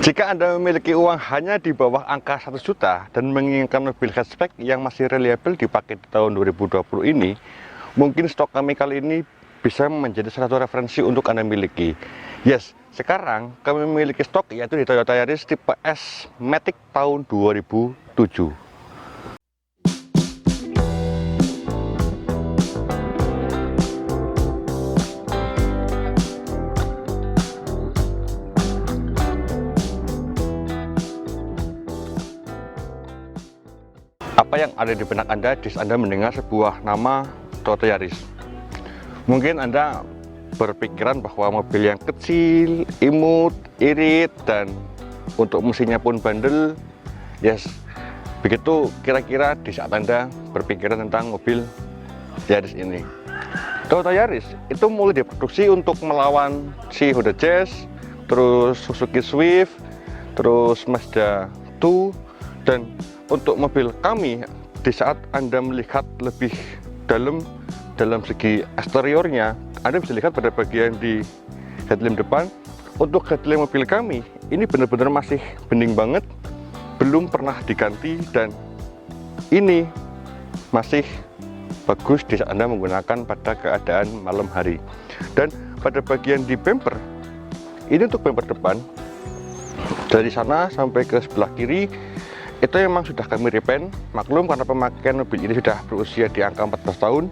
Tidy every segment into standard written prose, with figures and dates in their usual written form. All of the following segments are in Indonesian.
Jika Anda memiliki uang hanya di bawah angka 1 juta dan menginginkan mobil hatchback yang masih reliable dipakai di tahun 2020 ini, mungkin stok kami kali ini bisa menjadi salah satu referensi untuk Anda miliki. Yes, sekarang kami memiliki stok yaitu di Toyota Yaris tipe S Matic tahun 2007. Apa yang ada di benak Anda jika Anda mendengar sebuah nama Toyota Yaris? Mungkin Anda berpikiran bahwa mobil yang kecil, imut, irit, dan untuk mesinnya pun bandel. Yes, begitu kira-kira di saat Anda berpikiran tentang mobil Yaris ini. Toyota Yaris itu mulai diproduksi untuk melawan si Honda Jazz, terus Suzuki Swift, terus Mazda 2, dan untuk mobil kami, di saat Anda melihat lebih dalam segi eksteriornya, Anda bisa lihat pada bagian di headlamp depan. Untuk headlamp mobil kami, ini benar-benar masih bening banget, belum pernah diganti, dan ini masih bagus di saat Anda menggunakan pada keadaan malam hari. Dan pada bagian di bumper, ini untuk bumper depan, dari sana sampai ke sebelah kiri, itu memang sudah kami repaint, maklum karena pemakaian mobil ini sudah berusia di angka 14 tahun.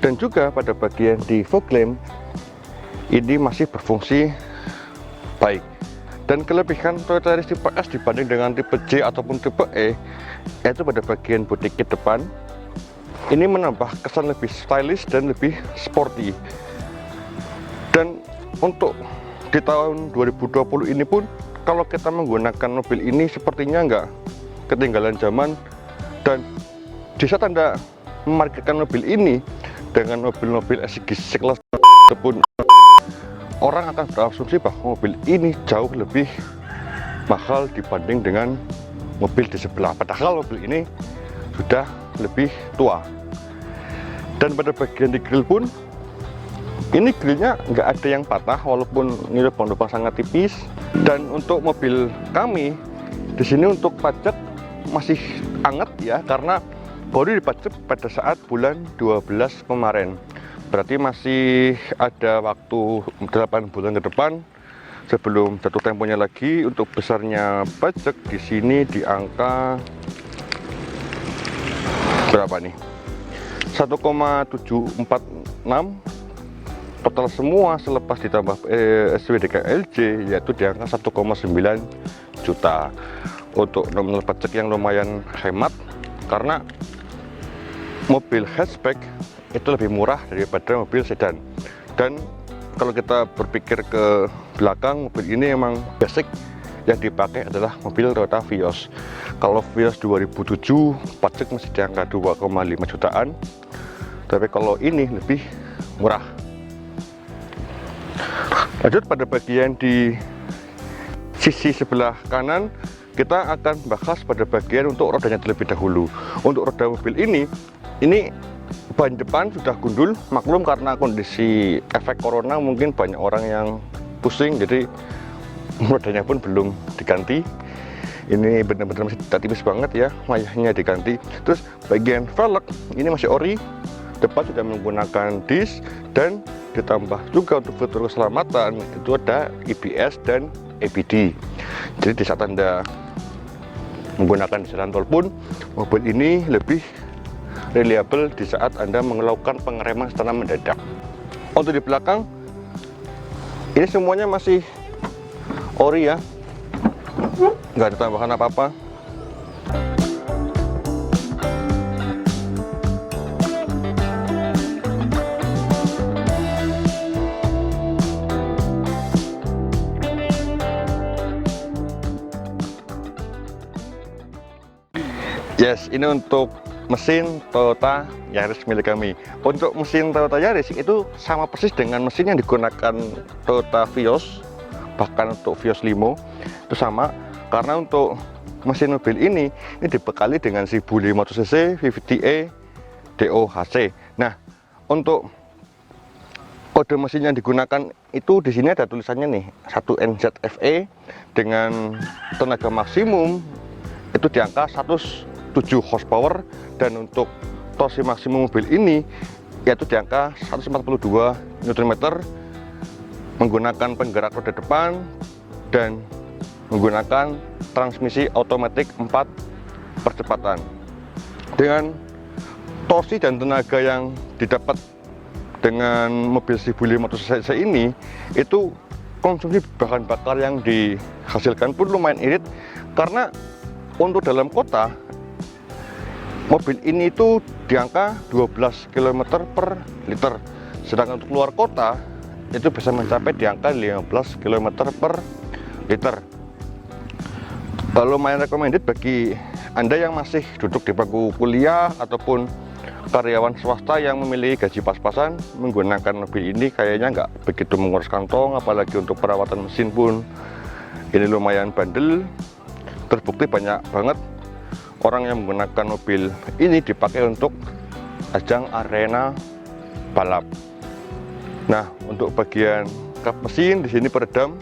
Dan juga pada bagian di fog lamp ini masih berfungsi baik. Dan kelebihan Toyota Yaris tipe S dibanding dengan tipe J ataupun tipe E, yaitu pada bagian bodi kit depan ini menambah kesan lebih stylish dan lebih sporty. Dan untuk di tahun 2020 ini pun, kalau kita menggunakan mobil ini sepertinya nggak ketinggalan zaman. Dan di saat Anda memarkirkan mobil ini dengan mobil-mobil SUV sekelas ataupun orang akan berasumsi bahwa mobil ini jauh lebih mahal dibanding dengan mobil di sebelah, padahal mobil ini sudah lebih tua. Dan pada bagian di grill pun, ini grillnya nggak ada yang patah walaupun ini lubang-lubang sangat tipis. Dan untuk mobil kami di sini untuk pajak masih anget ya, karena baru dipajak pada saat bulan 12 kemarin. Berarti masih ada waktu 8 bulan ke depan sebelum jatuh temponya lagi. Untuk besarnya pajak di sini di angka berapa nih? 1,746 total semua selepas ditambah SPDK-LJ, yaitu di angka 1,9 juta. Untuk nominal pajak yang lumayan hemat, karena mobil hatchback itu lebih murah daripada mobil sedan. Dan kalau kita berpikir ke belakang, mobil ini emang basic yang dipakai adalah mobil Toyota Vios. Kalau Vios 2007 pajak masih di angka 2,5 jutaan, tapi kalau ini lebih murah. Lanjut pada bagian di sisi sebelah kanan, kita akan bahas pada bagian untuk rodanya terlebih dahulu. Untuk roda mobil ini ban depan sudah gundul, maklum karena kondisi efek corona mungkin banyak orang yang pusing, jadi rodanya pun belum diganti. Ini benar-benar masih tipis banget ya, wayahnya diganti. Terus bagian velg ini masih ori, depan sudah menggunakan disc, dan ditambah juga untuk fitur keselamatan itu ada ABS dan ABD. Jadi di saat Anda menggunakan di jalan tol pun, mobil ini lebih reliable di saat Anda melakukan pengereman secara mendadak. Untuk di belakang, ini semuanya masih ori ya, nggak ada tambahan apa-apa. Yes, ini untuk mesin Toyota Yaris milik kami. Untuk mesin Toyota Yaris itu sama persis dengan mesin yang digunakan Toyota Vios, bahkan untuk Vios Limo itu sama. Karena untuk mesin mobil ini dibekali dengan 1500 cc VVT-e DOHC. Nah, untuk kode mesin yang digunakan itu di sini ada tulisannya nih 1NZFE dengan tenaga maksimum itu di angka 107 horsepower, dan untuk torsi maksimum mobil ini yaitu di angka 142 Nm menggunakan penggerak roda depan dan menggunakan transmisi otomatis 4 percepatan. Dengan torsi dan tenaga yang didapat dengan mobil 1500 cc ini, itu konsumsi bahan bakar yang dihasilkan pun lumayan irit, karena untuk dalam kota mobil ini itu di angka 12 km per liter, sedangkan untuk luar kota itu bisa mencapai di angka 15 km per liter. Lumayan recommended bagi Anda yang masih duduk di bangku kuliah ataupun karyawan swasta yang memiliki gaji pas-pasan. Menggunakan mobil ini kayaknya nggak begitu menguras kantong, apalagi untuk perawatan mesin pun ini lumayan bandel. Terbukti banyak banget orang yang menggunakan mobil ini dipakai untuk ajang arena balap. Nah, untuk bagian kap mesin di sini peredam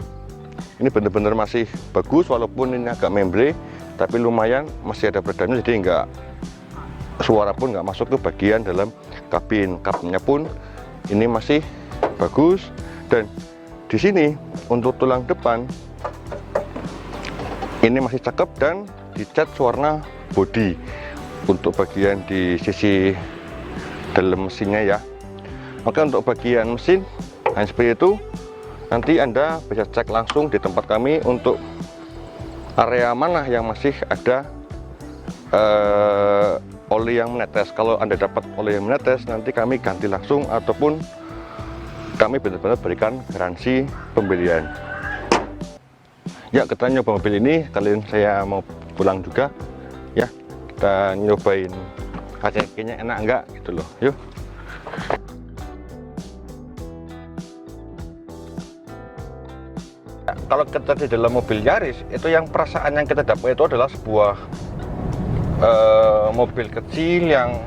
ini benar-benar masih bagus, walaupun ini agak membre, tapi lumayan masih ada peredamnya, jadi nggak, suara pun nggak masuk ke bagian dalam kabin. Kapnya pun ini masih bagus, dan di sini untuk tulang depan ini masih cakep dan dicat warna body untuk bagian di sisi dalam mesinnya ya. Oke, untuk bagian mesin hanya seperti itu. Nanti Anda bisa cek langsung di tempat kami untuk area mana yang masih ada oli yang menetes. Kalau Anda dapat oli yang menetes, nanti kami ganti langsung, ataupun kami benar-benar berikan garansi pembelian. Ya, kita nyoba mobil ini, kalian saya mau pulang juga ya, kita nyobain kayaknya enak enggak gitu loh. Yuk. Kalau kita di dalam mobil Yaris, itu yang perasaan yang kita dapat itu adalah sebuah mobil kecil yang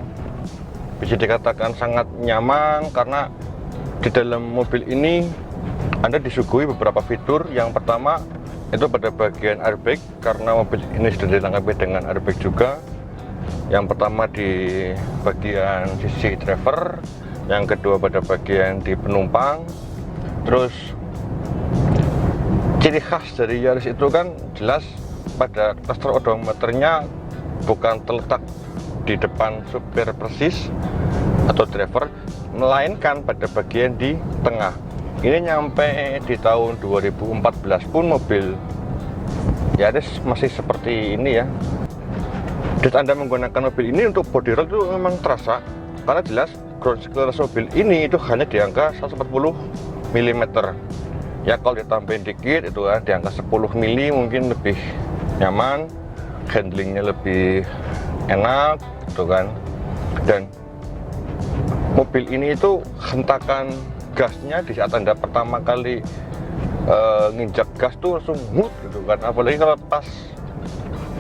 bisa dikatakan sangat nyaman, karena di dalam mobil ini Anda disuguhi beberapa fitur. Yang pertama itu pada bagian airbag, karena mobil ini sudah dilengkapi dengan airbag juga. Yang pertama di bagian sisi driver, yang kedua pada bagian di penumpang. Terus ciri khas dari Yaris itu kan jelas pada cluster odometernya bukan terletak di depan supir persis atau driver, melainkan pada bagian di tengah. Ini nyampe di tahun 2014 pun mobil Yaris masih seperti ini ya. Jika Anda menggunakan mobil ini untuk body roll itu memang terasa, karena jelas ground clearance mobil ini itu hanya di angka 140 mm. Ya, kalau ditambahin dikit itu kan di angka 10 mili mungkin lebih nyaman, handlingnya lebih enak gitu kan. Dan mobil ini itu hentakan gasnya di saat Anda pertama kali nginjak gas tuh langsung mut gitu kan, apalagi kalau pas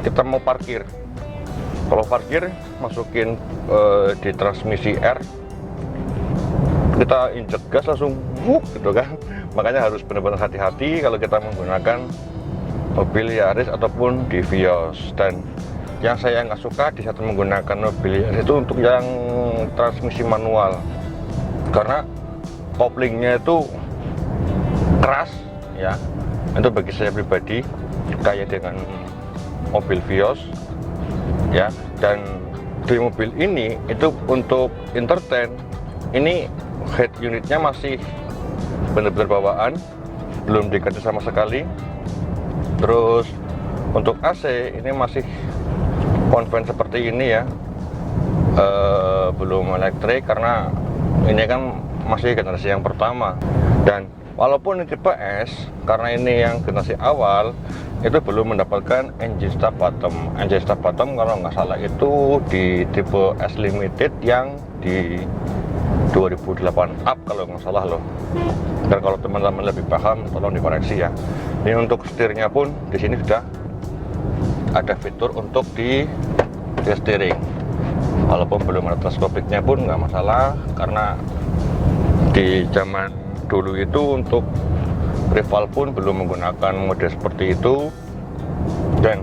kita mau parkir. Kalau parkir masukin di transmisi R, kita injek gas langsung muk gitu kan. Makanya harus benar-benar hati-hati kalau kita menggunakan mobil Yaris ataupun di Vios. Dan yang saya nggak suka di saat menggunakan mobil Yaris itu untuk yang transmisi manual, karena koplingnya itu keras ya. Itu bagi saya pribadi kayak dengan mobil Vios ya. Dan di mobil ini itu untuk entertain ini head unitnya masih benar-benar bawaan, belum diganti sama sekali. Terus untuk AC ini masih konven seperti ini ya, belum elektrik, karena ini kan masih generasi yang pertama. Dan walaupun ini tipe S, karena ini yang generasi awal, itu belum mendapatkan engine stop bottom. Engine stop bottom kalau nggak salah itu di tipe S limited yang di 2008 up kalau nggak salah loh. Dan kalau teman-teman lebih paham tolong dikoreksi ya. Ini untuk setirnya pun di sini sudah ada fitur untuk di steering. Walaupun belum ada teleskopiknya pun nggak masalah, karena Di zaman dulu itu untuk rival pun belum menggunakan mode seperti itu, dan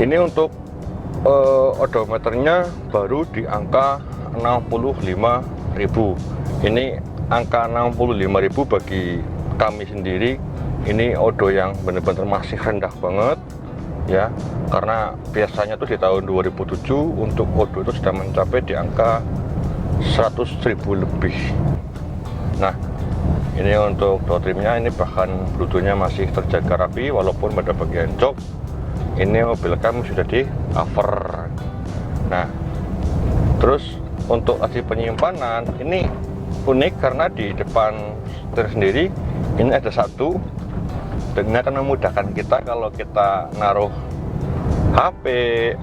ini untuk odometernya baru di angka 65.000. Ini angka 65.000 bagi kami sendiri ini odo yang benar-benar masih rendah banget ya, karena biasanya tuh di tahun 2007 untuk odo itu sudah mencapai di angka 100.000 lebih. Nah, ini untuk door trimnya, ini bahkan bluetoothnya masih terjaga rapi, walaupun pada bagian jok ini mobil kami sudah di cover. Nah, terus untuk laci penyimpanan ini unik karena di depan setir sendiri ini ada satu, dan ini akan memudahkan kita kalau kita naruh HP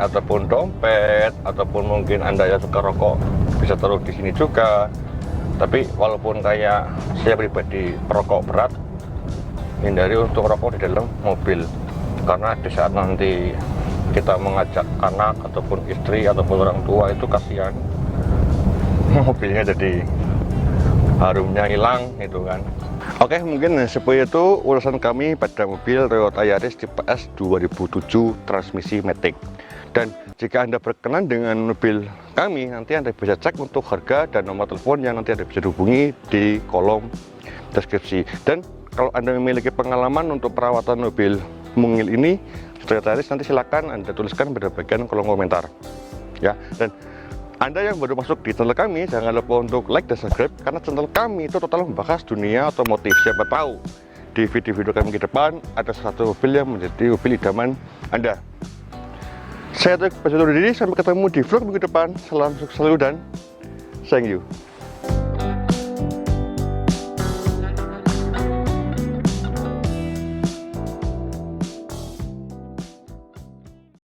ataupun dompet, ataupun mungkin Anda yang suka rokok bisa taruh di sini juga. Tapi walaupun kayak saya pribadi perokok berat, hindari untuk rokok di dalam mobil, karena di saat nanti kita mengajak anak ataupun istri ataupun orang tua itu kasihan mobilnya jadi harumnya hilang gitu kan. Oke, mungkin seperti itu urusan kami pada mobil Toyota Yaris tipe S 2007 transmisi matic. Dan jika Anda berkenan dengan mobil kami, nanti Anda bisa cek untuk harga dan nomor telepon yang nanti Anda bisa hubungi di kolom deskripsi. Dan kalau Anda memiliki pengalaman untuk perawatan mobil mungil ini Toyota Yaris, nanti silakan Anda tuliskan pada bagian kolom komentar ya. Dan Anda yang baru masuk di channel kami, jangan lupa untuk like dan subscribe, karena channel kami itu total membahas dunia otomotif. Siapa tahu di video-video kami ke depan ada satu mobil yang menjadi mobil idaman Anda. Saya Tek, sampai ketemu di vlog minggu depan. Salam sukses selalu dan thank you.